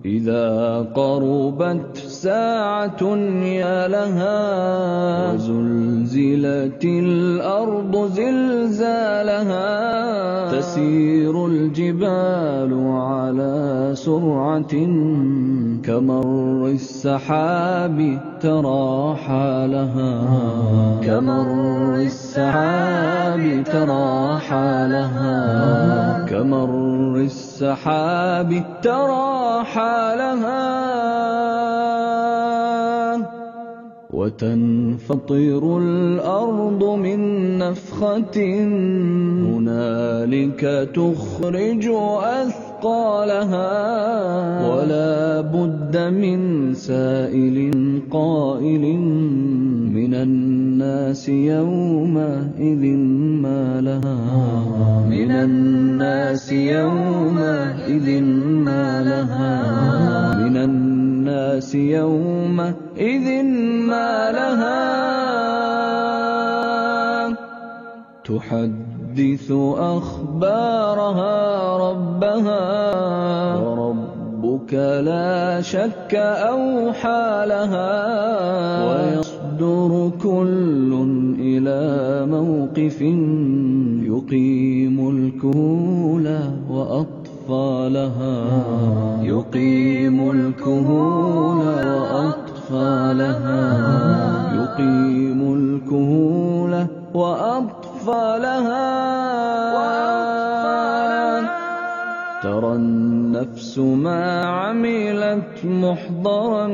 إذا قربت ساعة يا لها وزلزلت الأرض زلزالها تسير الجبال على سرعة كمر السحاب ترى حالها كمر السحاب ترى حالها كمر السحاب ترى حالها وتنفطر الأرض من نفخة هنالك تخرج أثقالها ولا بد من سائل قائل من الناس يومئذ ما لها من الناس يومئذ ما لها من الناس يومئذ ما لها تحدث أخبارها ربها وربك لا شك أوحى لها ويصدر كل إلى موقف يقيم الكهول وأطفالها يقيم الكهول وأطفالها يقيم الكهول وأطفالها ترى النفس ما عملت محضرا